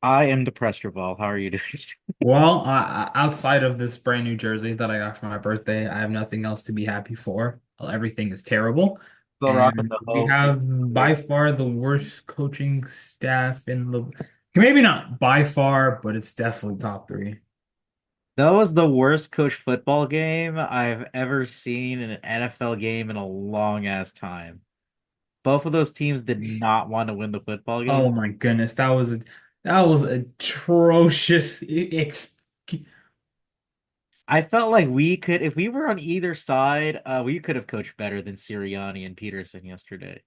I am depressed, Raval. How are you doing? Well, outside of this brand new jersey that I got for my birthday, I have nothing else to be happy for. Everything is terrible. Still rocking And the we hope. have by far the worst coaching staff in the, maybe not by far, but it's definitely top three. That was the worst coach football game I've ever seen in an NFL game in a long ass time. Both of those teams did not want to win the football game. Oh my goodness, that was atrocious. I felt like we could, if we were on either side, we could have coached better than Sirianni and Peterson yesterday.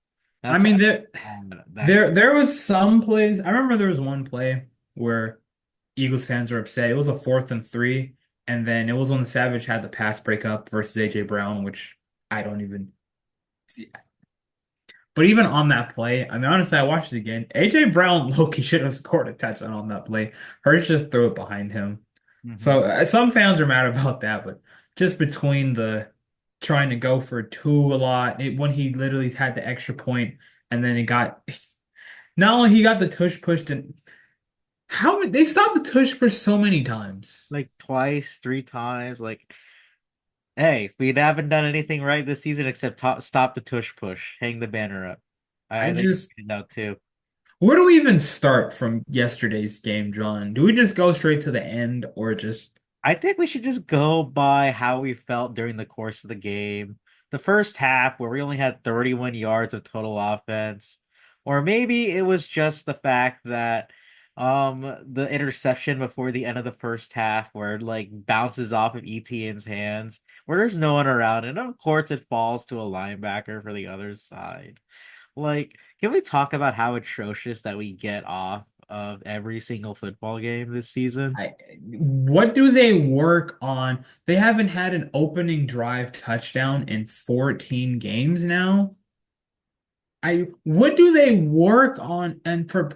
I That's mean, how there, bad that game. there, there was some plays. I remember there was one play where Eagles fans were upset. It was a 4th and 3, and then it was when Savage had the pass breakup versus AJ Brown, which I don't even see. But even on that play, I mean, honestly, I watched it again. AJ Brown, Loki should have scored a touchdown on that play. Hurts just threw it behind him. Hmm. So some fans are mad about that, but just between the trying to go for two a lot, when he literally had the extra point, and then it got not only he got the tush pushed and how they stopped the tush push so many times. Like twice, three times. Like, hey, we haven't done anything right this season except stop the tush push, hang the banner up. I I think just you know too. Where do we even start from yesterday's game, John? Do we just go straight to the end or just I think we should just go by how we felt during the course of the game. The first half, where we only had 31 yards of total offense, or maybe it was just the fact that the interception before the end of the first half where it like bounces off of ETN's hands, where there's no one around, and of course it falls to a linebacker for the other side. Like, can we talk about how atrocious that we get off of every single football game this season? I what do they work on? They haven't had an opening drive touchdown in 14 games now. I what do they work on and for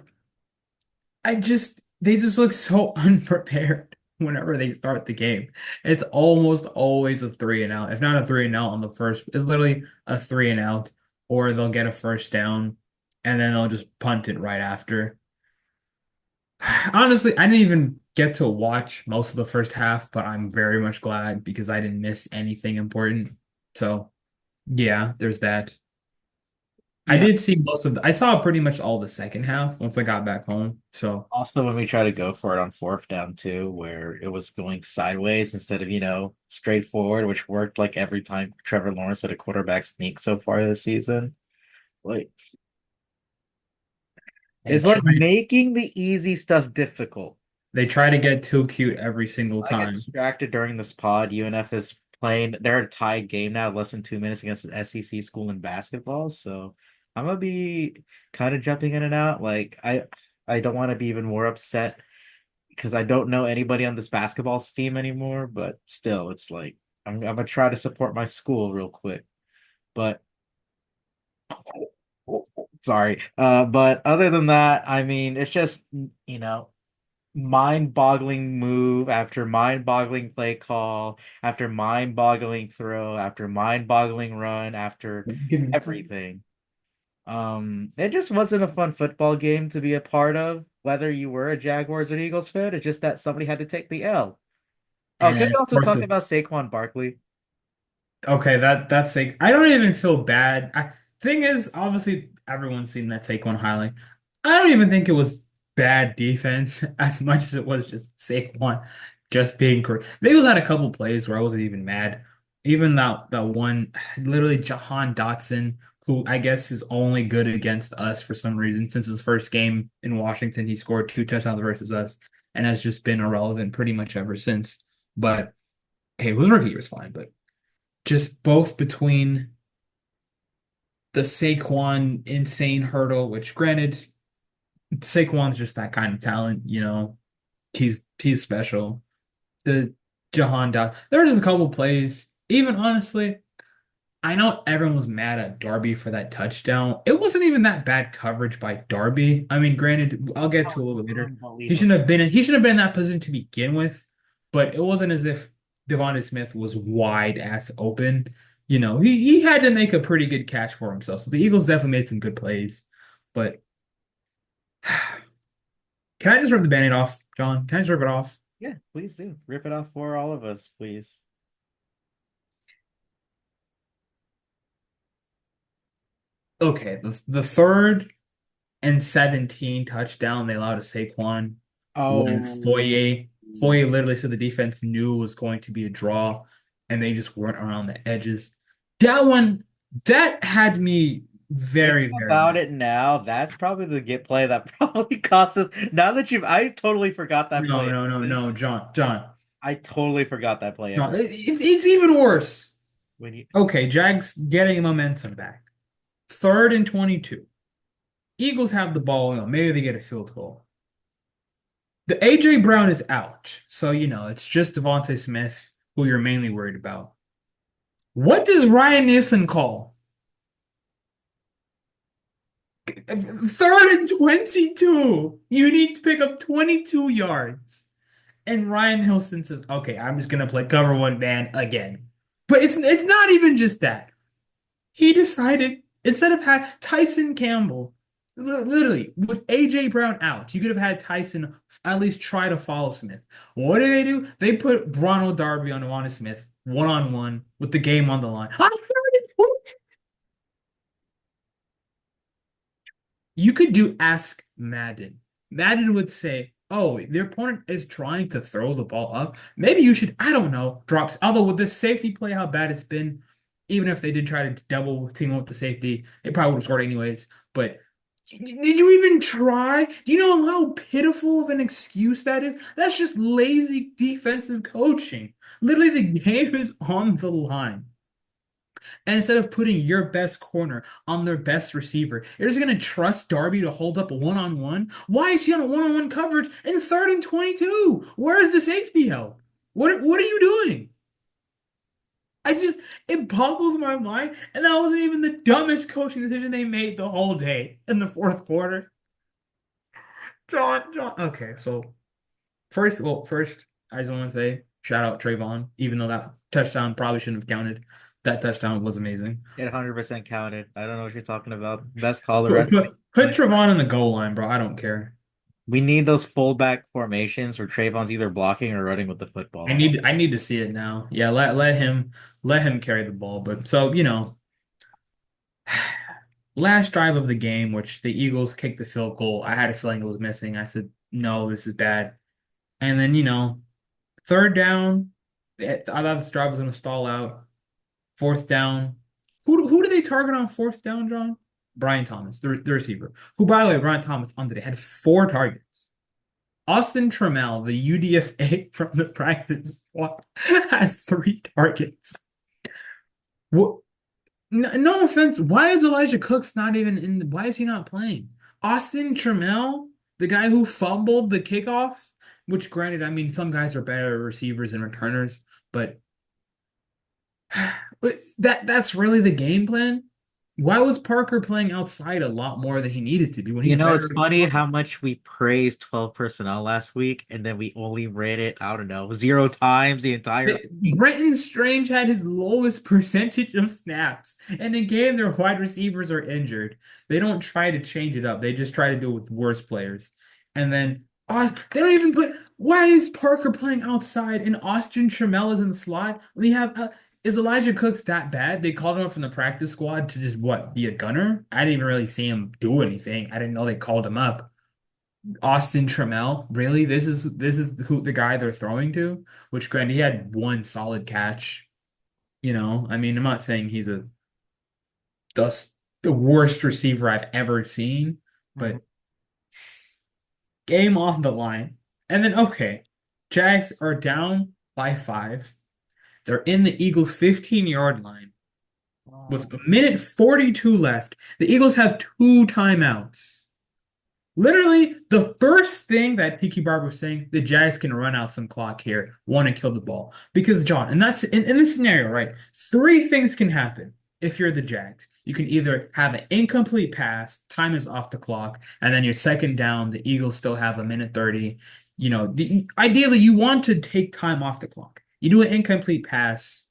they just look so unprepared whenever they start the game. It's almost always a three and out. If not a three and out on the first, it's literally a three and out, or they'll get a first down and then they'll just punt it right after. Honestly, I didn't even get to watch most of the first half, but I'm very much glad because I didn't miss anything important. So, yeah, there's that. I Yeah. did see I saw pretty much all the second half once I got back home. So, Also, when we try to go for it on fourth down too, where it was going sideways instead of, straightforward, which worked like every time Trevor Lawrence had a quarterback sneak so far this season. Like, they it's like try making the easy stuff difficult. they try to get too cute every single I get time. distracted during this pod. UNF is playing, they're a tied game now, less than 2 minutes against the SEC school in basketball. So I'm gonna be kind of jumping in and out. Like, I don't want to be even more upset because I don't know anybody on this basketball team anymore, but still, it's like I'm gonna try to support my school real quick. But sorry. But other than that, I mean, it's just, you know, mind-boggling move after mind-boggling play call, after mind-boggling throw, after mind-boggling run, after Give me a second. everything. It just wasn't a fun football game to be a part of, whether you were a Jaguars or Eagles fan. It's just that somebody had to take the L. Oh, can And we of also course, talk about Saquon Barkley? okay, that's like I don't even feel bad. Thing is, obviously, everyone's seen that take one highlight. I don't even think it was bad defense as much as it was just Saquon just being correct. They was had a couple plays where I wasn't even mad. Even that one, literally Jahan Dotson, who I guess is only good against us for some reason. Since his first game in Washington, he scored two touchdowns versus us and has just been irrelevant pretty much ever since. But hey, his rookie year was fine, but just both between the Saquon insane hurdle, which granted, Saquon's just that kind of talent, he's special. The Jahan Dot. There was just a couple plays. Even honestly, I know everyone was mad at Darby for that touchdown. It wasn't even that bad coverage by Darby. I mean, granted, I'll get That to a was little later. unbelievable. He shouldn't have been in that position to begin with, but it wasn't as if Devonta Smith was wide ass open. He had to make a pretty good catch for himself. So the Eagles definitely made some good plays. But Can I just rip the Band-Aid off, John? Can I just rip it off? Yeah, please do. Rip it off for all of us, please. Okay, the third and 17 touchdown they allowed to Saquon when Oh, Foye literally said the defense knew it was going to be a draw and they just weren't around the edges. That one, that had me very, thinking very about mad. it now, that's probably the get play that probably cost us. Now that I totally forgot that No, play no, no, existed. no, John. I totally forgot that play No, ever. it's even worse. When you Okay, Jags getting momentum back. Third and 22. Eagles have the ball. Maybe they get a field goal. The AJ Brown is out. So, it's just Devontae Smith who you're mainly worried about. What does Ryan Nielsen call? Third and 22. You need to pick up 22 yards. And Ryan Nielsen says, okay, I'm just gonna play cover one man again. But it's not even just that. He decided instead of had Tyson Campbell, literally with AJ Brown out, you could have had Tyson at least try to follow Smith. What do? They put Ronald Darby on Juwan Smith one one with the game on the line. You could do Ask Madden. Madden would say, "Oh, their opponent is trying to throw the ball up. Maybe you should, I don't know, drops." Although with this safety play, how bad it's been, even if they did try to double team up with the safety, they probably would have scored anyways. But did you even try? Do you know how pitiful of an excuse that is? That's just lazy defensive coaching. Literally, the game is on the line. And instead of putting your best corner on their best receiver, you're just going to trust Darby to hold up a one-on-one? Why is he on a one-on-one coverage in third and 22? Where is the safety help? What are you doing? I just it boggles my mind. And that wasn't even the dumbest coaching decision they made the whole day in the fourth quarter. John. Okay, so first, I just want to say shout out Trayvon, even though that touchdown probably shouldn't have counted. That touchdown was amazing. it 100% counted. I don't know what you're talking about. Best call the Put, rest of the put, put game. Trevon in the goal line, bro. I don't care. We need those fullback formations where Trayvon's either blocking or running with the football. I need to see it now. Yeah, let him carry the ball. But so, last drive of the game, which the Eagles kicked the field goal, I had a feeling it was missing. I said, no, this is bad. And then, third down, I thought this drive was gonna stall out. Fourth down. Who did they target on fourth down, John? Brian Thomas, the receiver. Who, by the way, Brian Thomas on today had 4 targets. Austin Trammell, the UDFA from the practice squad, has 3 targets. What? No offense. Why is Elijah Cooks not even in? Why is he not playing? Austin Trammell, the guy who fumbled the kickoff, which granted, I mean, some guys are better receivers and returners, but but that's really the game plan. Why was Parker playing outside a lot more than he needed to be when You he's know, better it's against funny pocket? how much we praised 12 personnel last week, and then we only ran it, I don't know, 0 times the entire. Brenton Strange had his lowest percentage of snaps. And in game, their wide receivers are injured. They don't try to change it up. They just try to do it with worse players. And then they don't even put. Why is Parker playing outside and Austin Trammell is in the slot? We have is Elijah Cooks that bad? They called him up from the practice squad to just what, be a gunner? I didn't even really see him do anything. I didn't know they called him up. Austin Trammell, really? This is who the guy they're throwing to? Which granted, he had one solid catch. I mean, I'm not saying he's the, the worst receiver I've ever seen, Mhm. but game on the line. And then okay, Jags are down by 5. They're in the Eagles' 15-yard line with a minute 42 left. The Eagles have 2 timeouts. Literally, the first thing that Tiki Barber was saying, the Jags can run out some clock here, want to kill the ball. Because, John, and that's in this scenario, right? 3 things can happen if you're the Jags. You can either have an incomplete pass, time is off the clock, and then you're second down, the Eagles still have a minute 30. Ideally, you want to take time off the clock. You do an incomplete pass,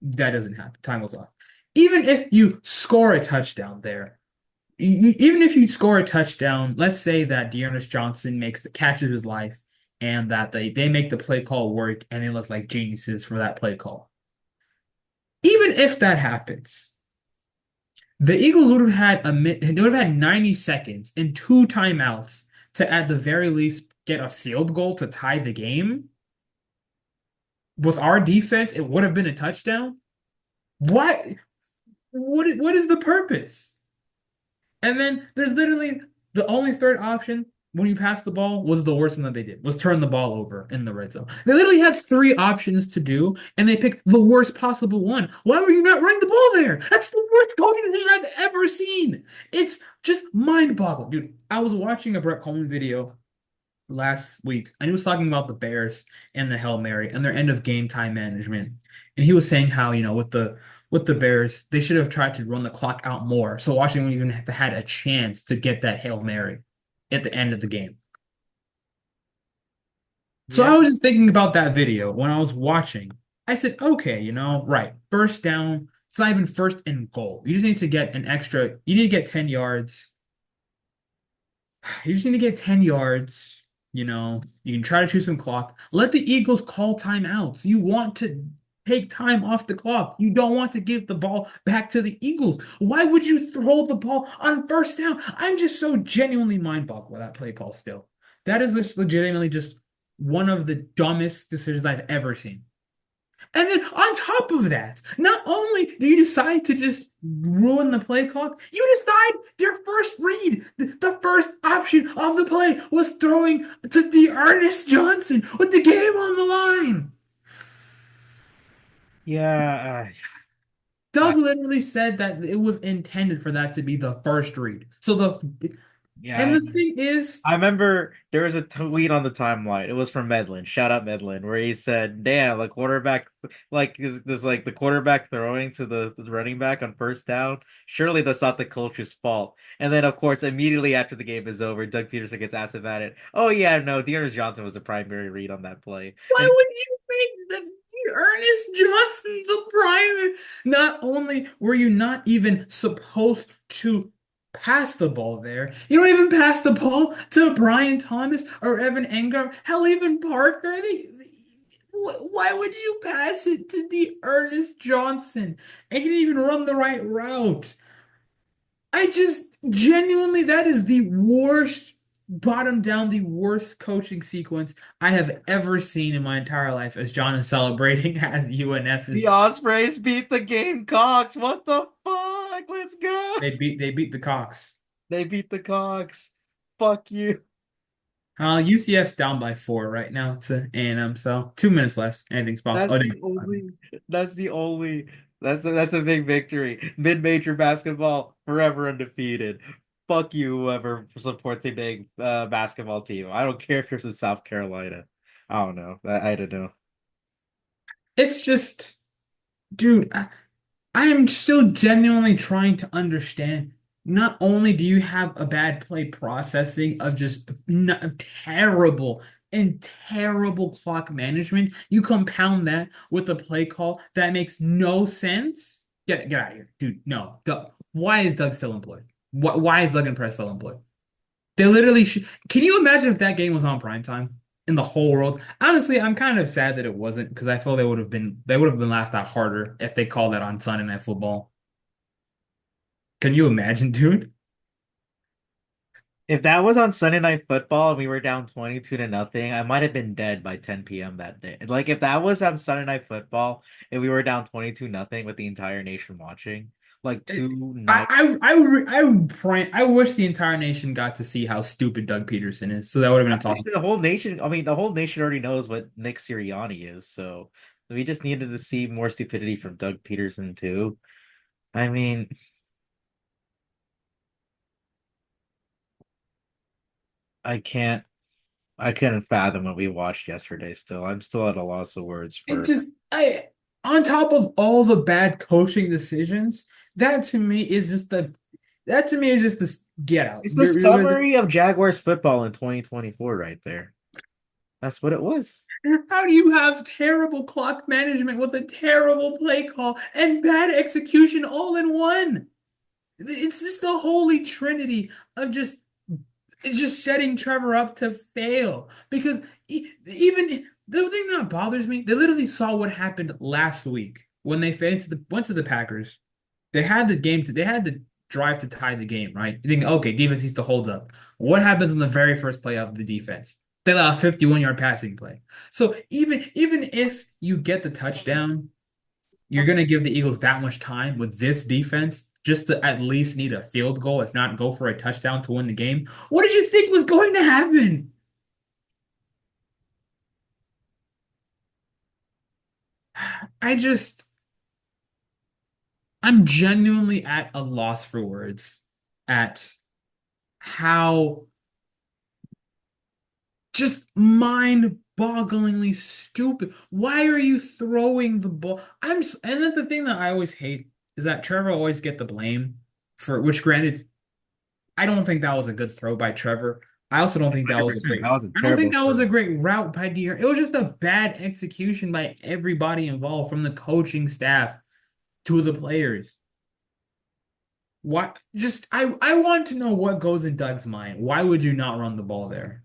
that doesn't happen. Time was off. Even if you score a touchdown there, even if you score a touchdown, let's say that Dearness Johnson makes the catch of his life and that they make the play call work and they look like geniuses for that play call. Even if that happens, the Eagles would have had they would have had 90 seconds and two timeouts to at the very least get a field goal to tie the game. With our defense, it would have been a touchdown. What what is the purpose? And then there's literally the only third option when you pass the ball was the worst one that they did, was turn the ball over in the red zone. They literally had three options to do, and they picked the worst possible one. Why were you not running the ball there? That's the worst coaching thing I've ever seen. It's just mind-boggling. Dude, I was watching a Brett Coleman video last week, and he was talking about the Bears and the Hail Mary and their end of game time management. And he was saying how, with the Bears, they should have tried to run the clock out more. So Washington even have had a chance to get that Hail Mary at the end of the game. So Yeah. I was just thinking about that video when I was watching. I said, okay, right. First down, it's not even first and goal. You just need to get you need to get 10 yards. You just need to get 10 yards. You can try to choose some clock. Let the Eagles call timeouts. You want to take time off the clock. You don't want to give the ball back to the Eagles. Why would you throw the ball on first down? I'm just so genuinely mind boggled by that play call still. That is just legitimately just one of the dumbest decisions I've ever seen. And then on top of that, not only do you decide to just ruin the play clock, you decide your first read, the first option of the play was throwing to Ernest Johnson with the game on the line. Yeah. Doug literally said that it was intended for that to be the first read. And Yeah. the thing is, I remember there was a tweet on the timeline. It was from Medlin. Shout out Medlin, where he said, "Damn, the quarterback, like, is this like the quarterback throwing to the running back on first down? Surely that's not the coach's fault." And then, of course, immediately after the game is over, Doug Peterson gets asked about it. Oh yeah, no, Dearness Johnson was the primary read on that play, why and would you make the Ernest Johnson the prime? Not only were you not even supposed to pass the ball there, you don't even pass the ball to Brian Thomas or Evan Engram, hell, even Parker. Why would you pass it to the Ernest Johnson? And he didn't even run the right route. I just genuinely, that is the worst, bottom down, the worst coaching sequence I have ever seen in my entire life as John is celebrating as UNF is the Ospreys beat the Gamecocks. What the fuck? Let's go! they beat the Cox. They beat the Cocks. Fuck you. UCF's down by 4 right now to A&M, so 2 minutes left. Anything's possible. That's Oh, the only. That's the only. That's a big victory. Mid-major basketball forever undefeated. Fuck you, whoever supports a big basketball team. I don't care if you're from South Carolina. I don't know. I don't know. it's just, dude. I am still genuinely trying to understand. Not only do you have a bad play processing of just terrible and terrible clock management, you compound that with a play call that makes no sense. Get out of here, dude. No, Doug. Why is Doug still employed? Why is Doug and Press still employed? They literally Can you imagine if that game was on prime time in the whole world? Honestly, I'm kind of sad that it wasn't because I feel they would have been laughed at harder if they called that on Sunday Night Football. Can you imagine, dude? If that was on Sunday Night Football and we were down 22 to nothing, I might have been dead by 10 p.m. that day. Like if that was on Sunday Night Football and we were down 22 nothing with the entire nation watching, like two night I wish the entire nation got to see how stupid Doug Peterson is. So that would have been a toss. actually the whole nation, I mean the whole nation already knows what Nick Sirianni is, so we just needed to see more stupidity from Doug Peterson too. I mean, I can't I couldn't fathom what we watched yesterday still. I'm still at a loss of words It for just I On top of all the bad coaching decisions, that to me is just this get out. it's the summary of Jaguars football in 2024 right there. That's what it was. How do you have terrible clock management with a terrible play call and bad execution all in one? It's just the holy trinity of just setting Trevor up to fail. Because even the thing that bothers me, they literally saw what happened last week when they went to the Packers. They had the drive to tie the game, right? You think, okay, defense needs to hold up. What happens on the very first play of the defense? They allow a 51-yard passing play. So even if you get the touchdown, you're gonna give the Eagles that much time with this defense just to at least need a field goal, if not go for a touchdown to win the game. What did you think was going to happen? I just I'm genuinely at a loss for words at how just mind-bogglingly stupid. Why are you throwing the ball? And then the thing that I always hate is that Trevor always get the blame for which granted I don't think that was a good throw by Trevor. I also don't think that was a 100%. great That was a I don't think terrible that was a throw. great route by Deere. It was just a bad execution by everybody involved, from the coaching staff to the players. What just I want to know what goes in Doug's mind. Why would you not run the ball there?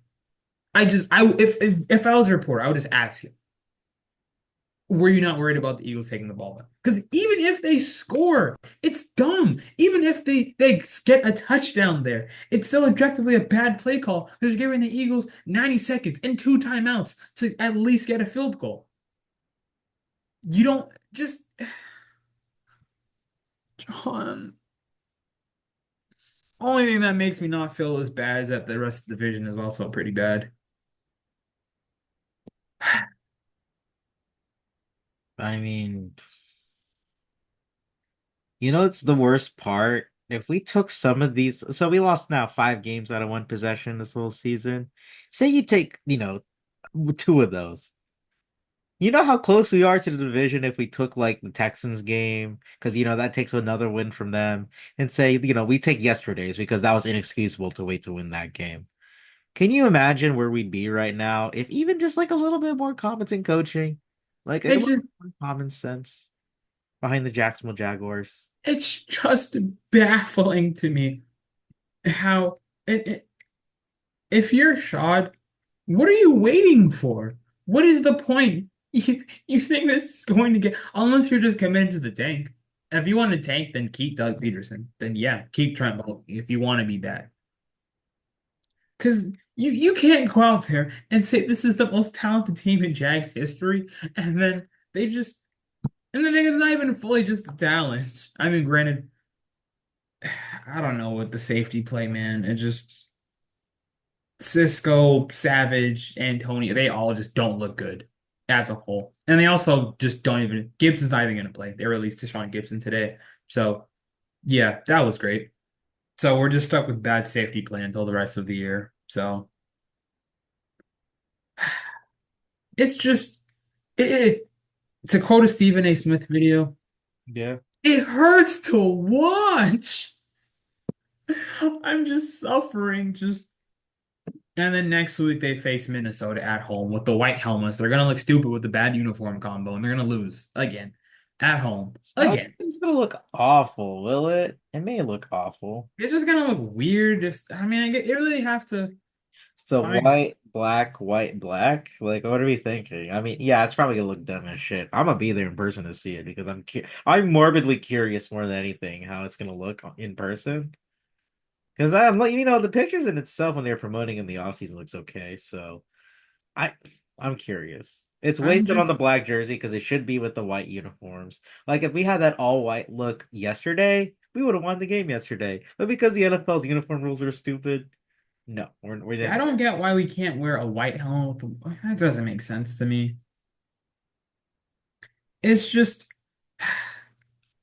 I if I was a reporter, I would just ask you, were you not worried about the Eagles taking the ball back? Because even if they score, it's dumb. Even if they get a touchdown there, it's still objectively a bad play call because you're giving the Eagles 90 seconds and two timeouts to at least get a field goal. You don't just John. Only thing that makes me not feel as bad is that the rest of the division is also pretty bad. I mean, it's the worst part. If we took some of these, so we lost now 5 games out of one possession this whole season. Say you take, two of those. You know how close we are to the division if we took like the Texans game, because that takes another win from them, and say, we take yesterday's because that was inexcusable to wait to win that game. Can you imagine where we'd be right now if even just like a little bit more competent coaching, like a It's little just more common sense behind the Jacksonville Jaguars? it's just baffling to me how if you're shod, what are you waiting for? What is the point? You think this is going to get, unless you're just committed to the tank. And if you want to tank, then keep Doug Peterson. Then yeah, keep Trent Baalke if you want to be bad. Because you can't go out there and say this is the most talented team in Jags history, and then they just and the thing is not even fully just the talent. I mean, granted, I don't know what the safety play, man. It just Cisco, Savage, Antonio, they all just don't look good as a whole. And they also just don't even, Gibson's not even going to play. They released Deshaun Gibson today. So, yeah, that was great. So, we're just stuck with bad safety play until the rest of the year. So, it's just, to quote a Stephen A. Smith video, Yeah. it hurts to watch. I'm just suffering, just and then next week they face Minnesota at home with the white helmets. They're gonna look stupid with the bad uniform combo, and they're gonna lose again at home I don't again. think it's gonna look awful, will it? It may look awful. It's just gonna look weird. Just I mean, you really have to So find. white, black, white, black. Like, what are we thinking? I mean, yeah, it's probably gonna look dumb as shit. I'm gonna be there in person to see it because I'm morbidly curious more than anything how it's gonna look in person. Because I'm like, the pictures in itself when they're promoting in the offseason looks okay. So I I'm curious. It's I'm wasted on just the black jersey because it should be with the white uniforms. Like if we had that all white look yesterday, we would have won the game yesterday. But because the NFL's uniform rules are stupid, no, we I didn't. don't get why we can't wear a white helmet. That doesn't make sense to me. It's just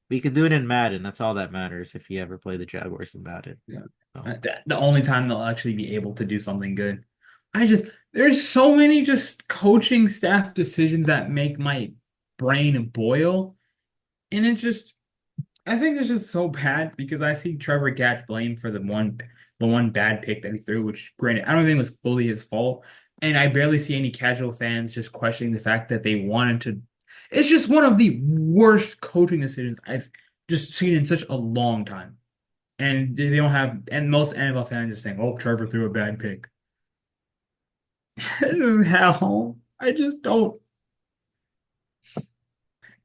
We could do it in Madden. That's all that matters if you ever play the Jaguars in Madden. yeah, So, the only time they'll actually be able to do something good. I just there's so many just coaching staff decisions that make my brain boil, and it just I think this is so bad because I see Trevor Gatch blamed for the one bad pick that he threw, which granted I don't think was fully his fault. And I barely see any casual fans just questioning the fact that they wanted to. It's just one of the worst coaching decisions I've just seen in such a long time. and they don't have, and most NFL fans are saying, "Oh, Trevor threw a bad pick." This is hell. I just don't.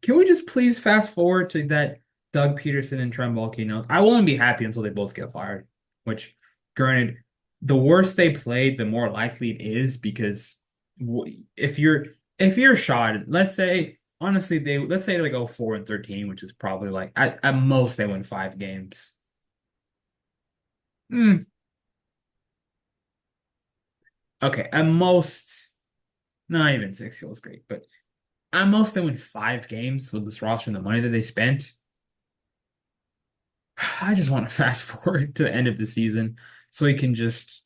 Can we just please fast forward to that Doug Peterson and Trent Baalke note? I won't be happy until they both get fired. Which, granted, the worse they play, the more likely it is because if you're shot, let's say honestly let's say they go 4-13, which is probably like at most they win 5 games. Hmm. Okay, at most, not even 6 feels great, but at most they win 5 games with this roster and the money that they spent. I just want to fast forward to the end of the season so we can just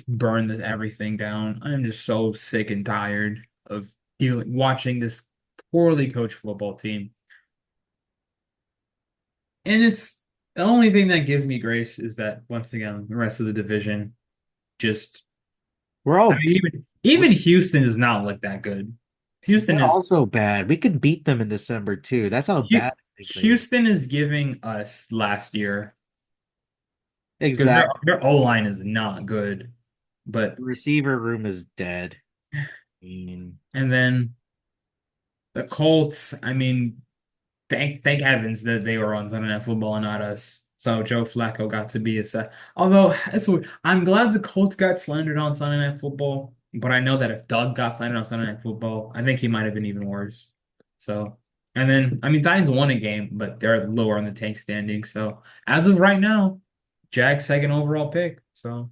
burn this everything down. I'm just so sick and tired of watching this poorly coached football team. And it's the only thing that gives me grace is that once again, the rest of the division just We're I all mean even Houston does not look that good. Houston they're is also bad. We could beat them in December too. That's how bad I think they are. Houston is giving us last year because their Exactly. their O-line is not good. But The receiver room is dead. I mean, and then the Colts, I mean, thank heavens that they were on Sunday Night Football and not us. So Joe Flacco got to be a set. Although it's weird. I'm glad the Colts got slandered on Sunday Night Football, but I know that if Doug got slandered on Sunday Night Football, I think he might have been even worse. So, and then I mean, Titans won a game, but they're lower on the tank standing. So as of right now, Jags second overall pick. So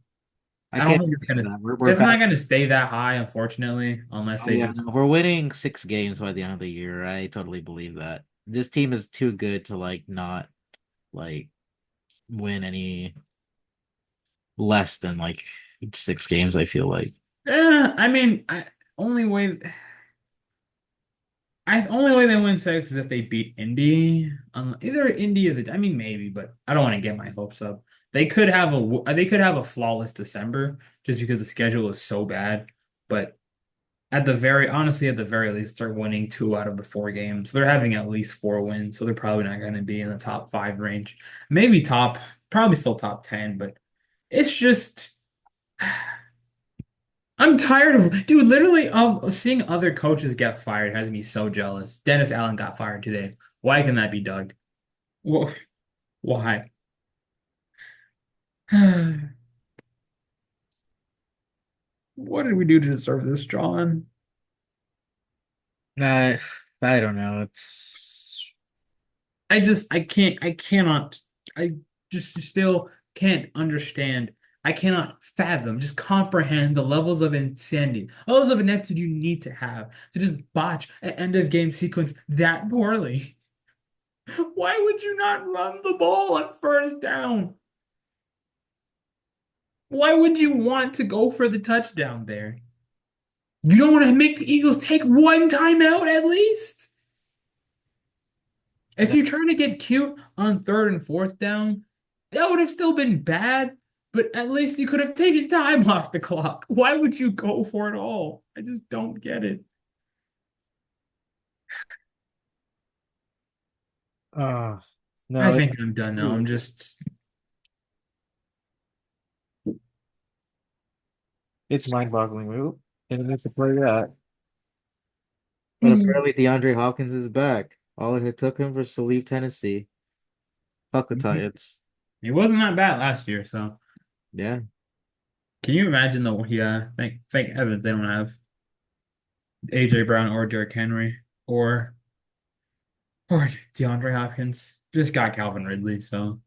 I I don't can't think believe that. We're it's not fast. gonna stay that high, unfortunately, unless Oh they yeah, just no, we're winning 6 games by the end of the year. I totally believe that. This team is too good to like not like win any less than like 6 games, I feel like. I mean, only way they win six is if they beat Indy. Either Indy or I mean, maybe, but I don't want to get my hopes up. They could have a flawless December just because the schedule is so bad. But honestly, at the very least, they're winning 2 out of the 4 games. They're having at least 4 wins, so they're probably not going to be in the top five range. Maybe probably still top 10, but it's just. I'm tired of, dude, literally of seeing other coaches get fired has me so jealous. Dennis Allen got fired today. Why can that be Doug? Wh- Why? What did we do to deserve this, John? I I don't know. I cannot, I just still can't understand. I cannot fathom, just comprehend the levels of insanity, levels of ineptitude you need to have to just botch an end of game sequence that poorly. Why would you not run the ball on first down? Why would you want to go for the touchdown there? You don't want to make the Eagles take one timeout at least? If you're trying to get cute on third and fourth down, that would have still been bad, but at least you could have taken time off the clock. Why would you go for it all? I just don't get it. uh I no, think I'm done now. I'm just, it's mind-boggling. We didn't need to play that. But apparently DeAndre Hopkins is back. All it took him was to leave Tennessee. Fuck the Titans. he wasn't that bad last year, so Yeah. can you imagine though? Yeah, thank heavens they don't have AJ Brown or Derrick Henry or DeAndre Hopkins. Just got Calvin Ridley, so.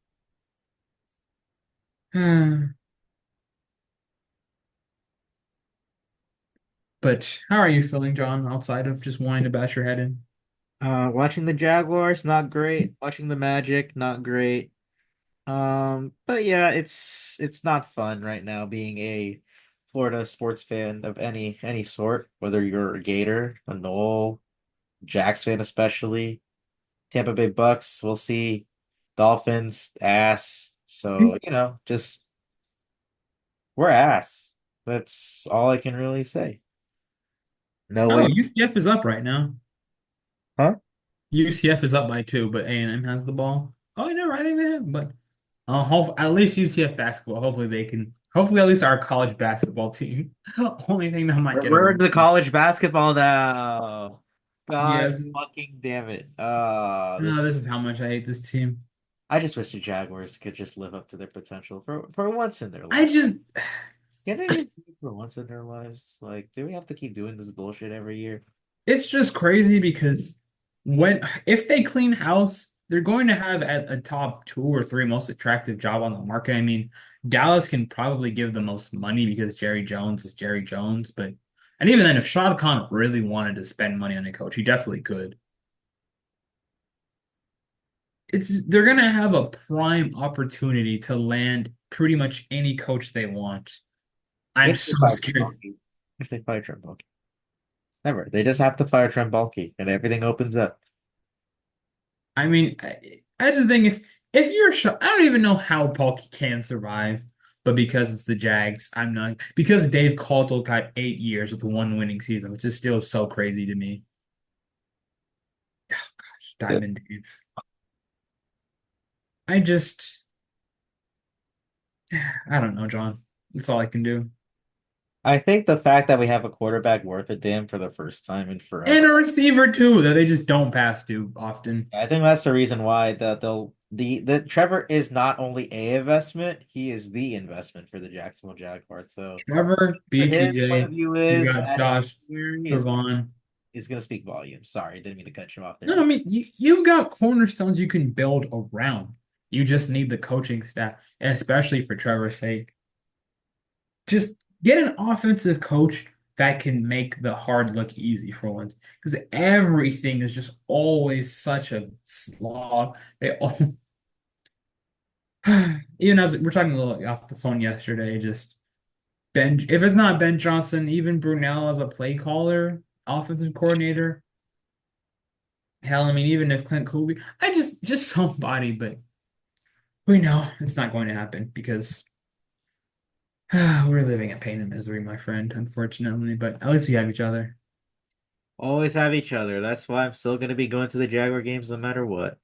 But how are you feeling, John, outside of just wanting to bash your head in? Watching the Jaguars, not great. Watching the Magic, not great. But yeah, it's not fun right now being a Florida sports fan of any sort, whether you're a Gator, a Knoll, Jacks fan especially. Tampa Bay Bucks, we'll see. Dolphins, ass. So, just we're ass. That's all I can really say. No Oh, way. UCF is up right now. Huh? UCF is up by 2, but A&M has the ball. Oh, I never, I think they have, but at least UCF basketball. Hopefully they can. Hopefully at least our college basketball team. Only thing that might get a We're win. into college basketball now. God Yes. fucking damn it. This No, this is how much I hate this team. I just wish the Jaguars could just live up to their potential for once in their I life. just, Can they just do it for once in their lives? Like, do we have to keep doing this bullshit every year? it's just crazy because if they clean house, they're going to have at a top two or three most attractive job on the market. I mean, Dallas can probably give the most money because Jerry Jones is Jerry Jones, but and even then, if Shad Khan really wanted to spend money on a coach, he definitely could. They're gonna have a prime opportunity to land pretty much any coach they want. I'm If they so fire Trent scared. Baalke. If they fire Trent Baalke. Never. They just have to fire Trent Baalke and everything opens up. I mean, that's the thing. If you're sure, I don't even know how Palky can survive, but because it's the Jags, I'm not. Because Dave Caldwell got 8 years with one winning season, which is still so crazy to me. Oh, gosh, Diamond Dave. I just, I don't know, John. That's all I can do. I think the fact that we have a quarterback worth a damn for the first time in And forever. a receiver too that they just don't pass to often. I think that's the reason why the Trevor is not only a investment, he is the investment for the Jacksonville Jaguars. So Trevor, for his point BTJ, of view you is got adding Josh, January Trevon. is gonna speak volumes. Sorry, didn't mean to cut you off there. No, I mean you've got cornerstones you can build around. You just need the coaching staff, especially for Trevor's sake. Just get an offensive coach that can make the hard look easy for once. Because everything is just always such a slog. They all even as we're talking a little off the phone yesterday, just if it's not Ben Johnson, even Brunel as a play caller, offensive coordinator. Hell, I mean, even if Clint Colby, I just somebody, but we know it's not going to happen because we're living in pain and misery, my friend, unfortunately. But at least we have each other. Always have each other. That's why I'm still gonna be going to the Jaguar games no matter what.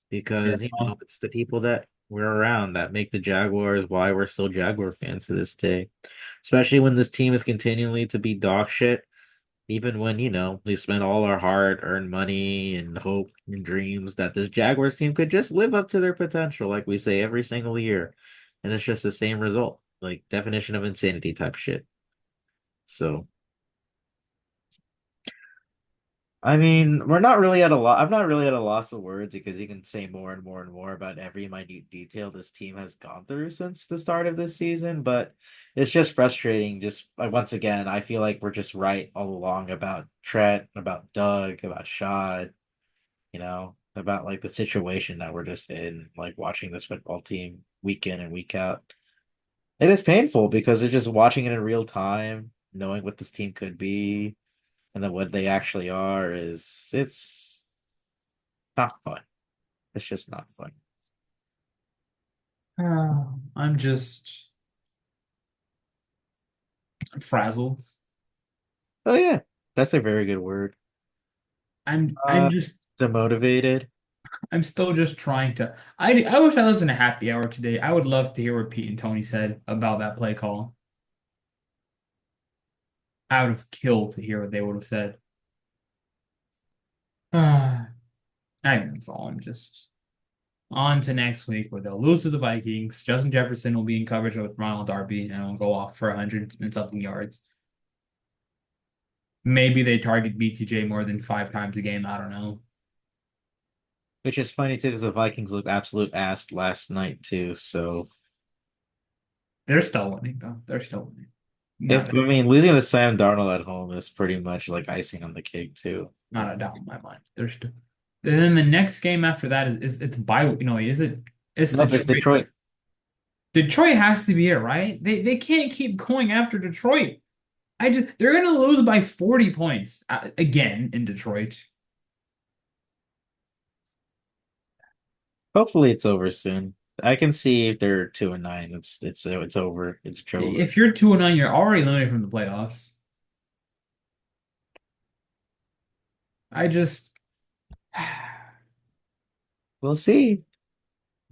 Yeah. Because it's the people that we're around that make the Jaguars why we're still Jaguar fans to this day. Especially when this team is continually to be dog shit, even when, we spent all our hard-earned money and hope and dreams that this Jaguars team could just live up to their potential, like we say every single year. And it's just the same result, like definition of insanity type shit. So I mean, we're not really at a lot. I'm not really at a loss of words because you can say more and more and more about every minute detail this team has gone through since the start of this season. But it's just frustrating. Just once again, I feel like we're just right all along about Trent, about Doug, about Shad, about like the situation that we're just in, like watching this football team week in and week out. It is painful because it's just watching it in real time, knowing what this team could be and then what they actually are is it's not fun. It's just not fun. I'm just frazzled. Oh yeah, that's a very good word. I'm Uh, just Demotivated. I'm still just trying to. I wish I listened to Happy Hour today. I would love to hear what Pete and Tony said about that play call. I would have killed to hear what they would have said. I think that's all. I'm just on to next week where they'll lose to the Vikings. Justin Jefferson will be in coverage with Ronald Darby and will go off for 100 and something yards. Maybe they target BTJ more than 5 times a game. I don't know. Which is funny too, because the Vikings looked absolute ass last night too. So They're still winning though. They're still winning. if I mean losing to Sam Darnold at home is pretty much like icing on the cake too. Not a doubt in my mind. They're still. And then the next game after that is it's by is it it's Nope, it's Detroit. Detroit. Detroit has to be it, right? They can't keep going after Detroit. They're gonna lose by 40 points again in Detroit. Hopefully it's over soon. I can see if they're 2-9. It's over. It's over. If you're 2-9, you're already eliminated from the playoffs. I just We'll see.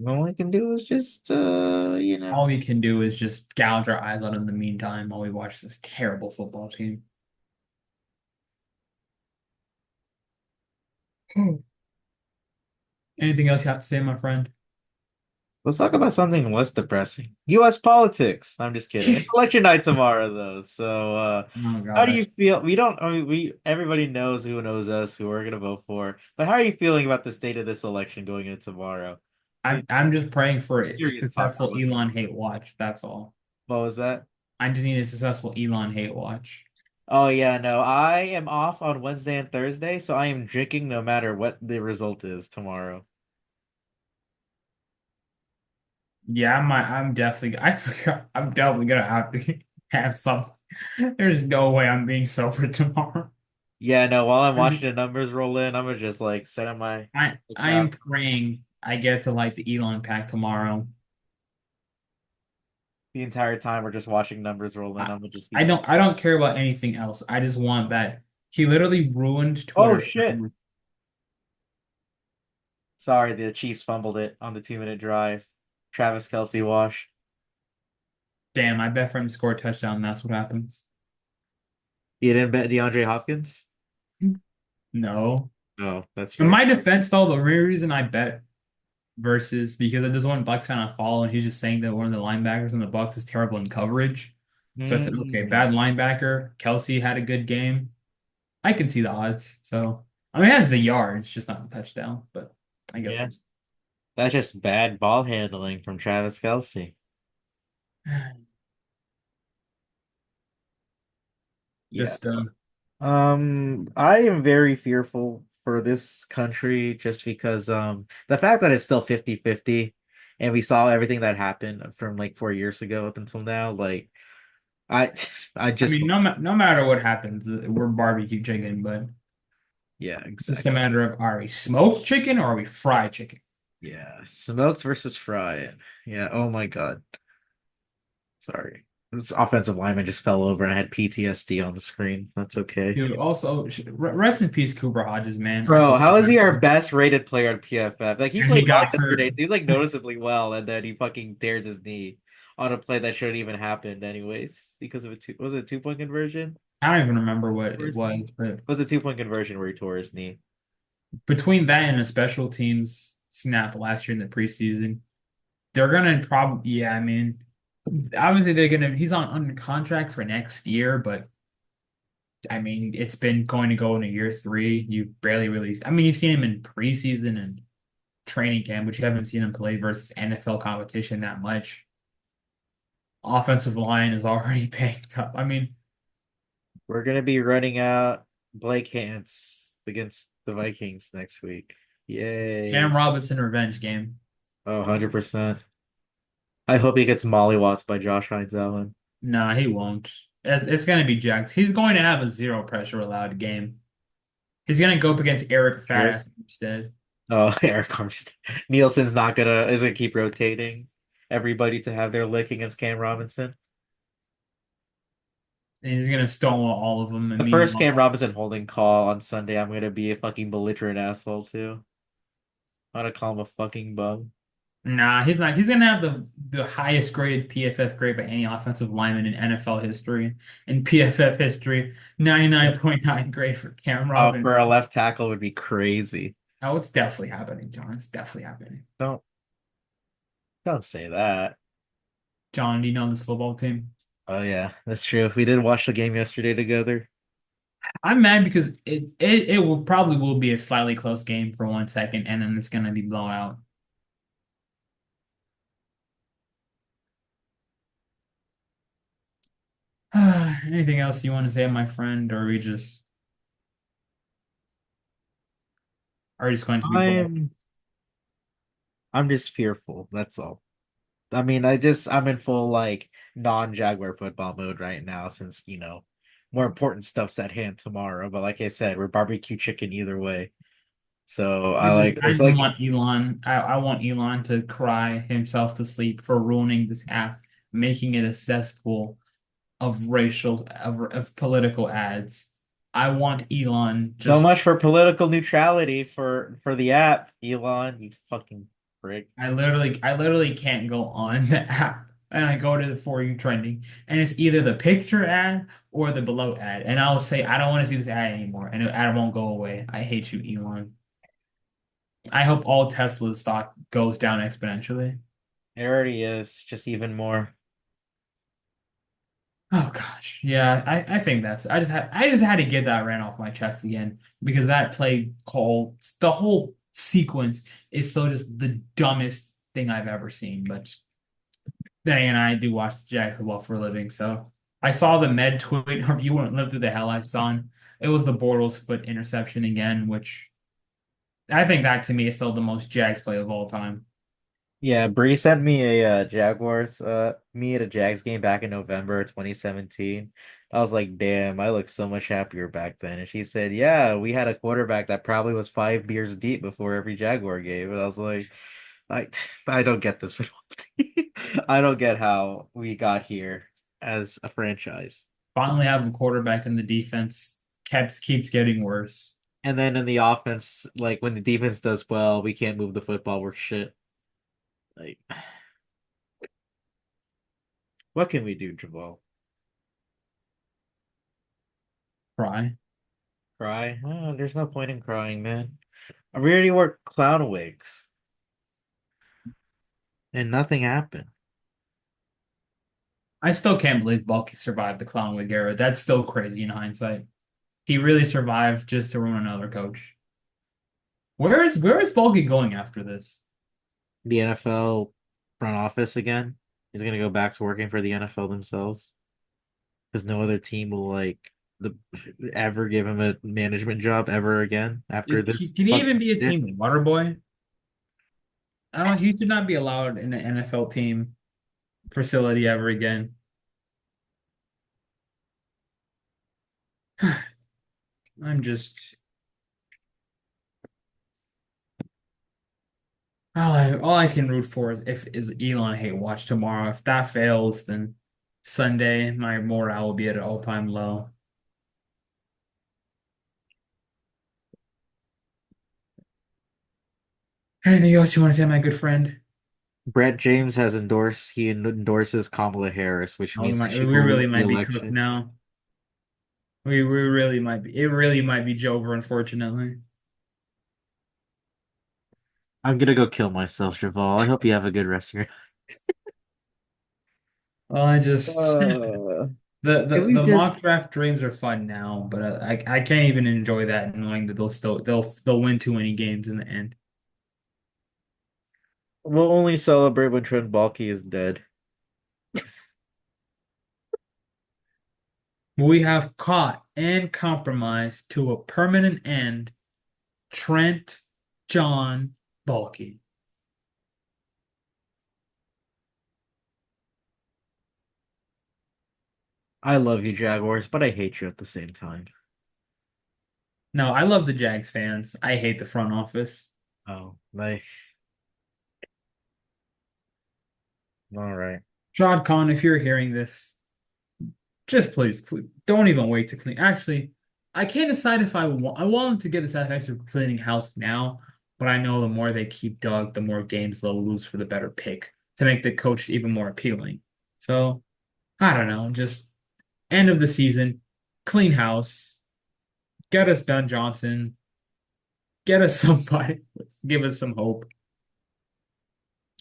All I can do is just, All we can do is just gouge our eyes out in the meantime while we watch this terrible football team. Hmm. Anything else you have to say, my friend? let's talk about something less depressing. U.S. politics. I'm just kidding. It's election night tomorrow, though. So, Oh how do you gosh. feel? We don't, I mean, everybody knows us, who we're gonna vote for. But how are you feeling about the state of this election going into tomorrow? I mean, I'm just praying for a serious talk on successful what's going Elon on. hate watch. That's all. What was that? I just need a successful Elon hate watch. Oh yeah, no, I am off on Wednesday and Thursday, so I am drinking no matter what the result is tomorrow. Yeah, I'm definitely I forgot I'm definitely gonna have to have something. There's no way I'm being sober tomorrow. Yeah, no, while I'm I'm- watching the numbers roll in, I'm gonna just like set the I am crowd. praying I get to like the Elon pack tomorrow. The entire time we're just watching numbers roll in. I, I'm gonna just be. I don't care about anything else. I just want that. He literally ruined Oh Twitter for shit! Sorry, the Chiefs fumbled it on the 2 minute drive. Travis Kelsey wash. damn, I bet for him to score a touchdown, that's what happens. You didn't bet DeAndre Hopkins? No. Oh, that's In fair. my defense, though, the real reason I bet versus because there's one Bucks fan I follow, and he's just saying that one of the linebackers in the Bucks is terrible in coverage. So I said, okay, Hmm. bad linebacker. Kelsey had a good game. I can see the odds. So I mean, it has the yards, just not the touchdown. But I guess Yeah, we'll that's just bad ball handling from Travis Kelsey. Yeah. just I am very fearful for this country just because the fact that it's still 50-50 and we saw everything that happened from like 4 years ago up until now, like I I I just mean, no matter what happens, we're barbecue chicken, but yeah, it's just a exactly. matter of are we smoked chicken or are we fried chicken? Yeah. Smoked versus fried. Yeah, oh my God. Sorry. This offensive lineman just fell over and I had PTSD on the screen. That's okay. Dude, also rest in peace, Cooper Hodges, man. I feel Bro, so how is he bad. our best rated player on PFF? Like he And he played well got hurt. yesterday. He's like noticeably well, and then he fucking tears his knee on a play that shouldn't even happened anyways because of was it a 2 point conversion? I don't even remember what Tore it his knee? was, but It was a 2 point conversion where he tore his knee. between that and the special teams snap last year in the preseason, they're gonna probably yeah, I mean, obviously they're gonna he's on under contract for next year, but I mean it's been going to go into year three. You barely really I mean you've seen him in preseason and training camp, but you haven't seen him play versus NFL competition that much. Offensive line is already banged up. I mean, We're gonna be running out Blake Hance against the Vikings next week. Cam Yay. Robinson revenge game. Oh, 100%. I hope he gets mollywopped by Josh Hines Allen. Nah, he won't. It's going to be Jacked. He's going to have a zero pressure allowed game. He's going to go up against Eric Eric? Fast instead. Oh, Eric Armstead. Nielsen's not gonna is gonna keep rotating everybody to have their lick against Cam Robinson. And he's going to stonewall all of them. And The first meanwhile, Cam Robinson holding call on Sunday, I'm gonna be a fucking belligerent asshole too. I'm gonna call him a fucking bum. nah, he's not. He's going to have the highest graded PFF grade by any offensive lineman in NFL history. In PFF history, 99.9 grade for Cam Oh, for a Robinson. left tackle would be crazy. Oh, it's definitely happening, John. It's definitely happening. Don't don't say that. John, do you know this football team? Oh yeah, that's true. We did watch the game yesterday together. I'm mad because it will probably will be a slightly close game for 1 second, and then it's gonna be blown out. Anything else you want to say, my friend, or are we just going to be bold? I'm I'm just fearful. That's all. I mean, I'm in full like non-Jaguar football mode right now since, more important stuff's at hand tomorrow. But like I said, we're barbecue chicken either way. So I it's just like want Elon. I want Elon to cry himself to sleep for ruining this app, making it a cesspool of of political ads. I want Elon so much just for political neutrality for the app, Elon, you fucking prick. I literally can't go on the app and I go to the For You trending and it's either the picture ad or the below ad. And I'll say, I don't want to see this ad anymore. And the ad won't go away. I hate you, Elon. I hope all Tesla stock goes down exponentially. It already is, just even more. Oh gosh. Yeah, I think that's I just had to get that ran off my chest again because that play call the whole sequence is still just the dumbest thing I've ever seen. But then again, I do watch the Jacksonville for a living, so I saw the med tweet or you wouldn't live through the hell I saw. It was the Bortles foot interception again, which I think that to me is still the most Jags play of all time. Yeah, Bree sent me a Jaguars me at a Jags game back in November 2017. I was like, damn, I looked so much happier back then. And she said, yeah, we had a quarterback that probably was 5 beers deep before every Jaguar game. And I was like, I I don't get this football team. I don't get how we got here as a franchise. Finally have a quarterback in the defense keeps getting worse. And then in the offense, like when the defense does well, we can't move the football, we're shit. Like, what can we do, Javal? Cry. Cry? Oh, there's no point in crying, man. I already wore clown wigs and nothing happened. I still can't believe Bulky survived the Clown Wig era. That's still crazy in hindsight. He really survived just to ruin another coach. Where is Bulky going after this? The NFL front office again. He's gonna go back to working for the NFL themselves because no other team will like the ever give him a management job ever again after this Can he even fucking be a shit. team water boy? I don't. He should not be allowed in an NFL team facility ever again. I'm just all I can root for is Elon hate watch tomorrow. If that fails, then Sunday my morale will be at an all-time low. Anything else you want to say, my good friend? Brett James has endorsed he endorses Kamala Harris, which Oh, means that we she will really lose the might be cooked election. now. We really might be. It really might be Jover, unfortunately. I'm gonna go kill myself, Javal. I hope you have a good rest of your. Well, I just Uh, the, can the we the just? mock draft dreams are fun now, but I can't even enjoy that knowing that they'll win too many games in the end. We'll only celebrate when Trent Baalke is dead. We have caught and compromised to a permanent end Trent John Baalke. I love you, Jaguars, but I hate you at the same time. No, I love the Jags fans. I hate the front office. Oh, like, all right. Shad Khan, if you're hearing this, just please don't even wait to clean. Actually, I can't decide if I want them to get the satisfaction of cleaning house now, but I know the more they keep Doug, the more games they'll lose for the better pick to make the coach even more appealing. So I don't know, just end of the season, clean house, get us Ben Johnson, get us somebody, give us some hope.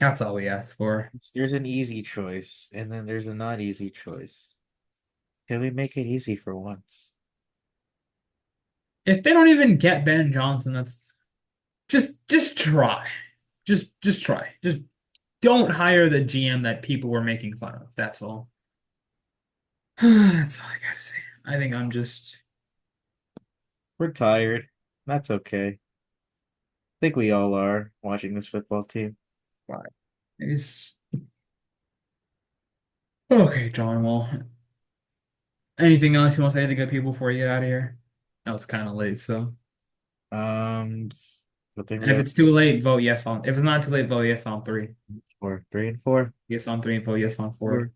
That's all we ask for. There's an easy choice, and then there's a not easy choice. Can we make it easy for once? If they don't even get Ben Johnson, that's just try. Just try. Just don't hire the GM that people were making fun of. That's all. That's all I gotta say. I think I'm just We're tired. That's okay. I think we all are watching this football team. fine. It's okay, John. Well, anything else you want to say to the good people before you get out of here? No, it's kind of late, so Um, I think we if have it's too late, vote yes on. If it's not too late, vote yes on three. four, three, and four. Yes on three and vote yes on four. Four.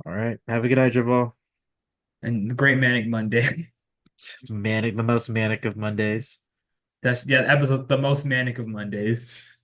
All right. Have a good night, Jamal. And the Great Manic Monday. It's manic, the most manic of Mondays. That's episode the most manic of Mondays.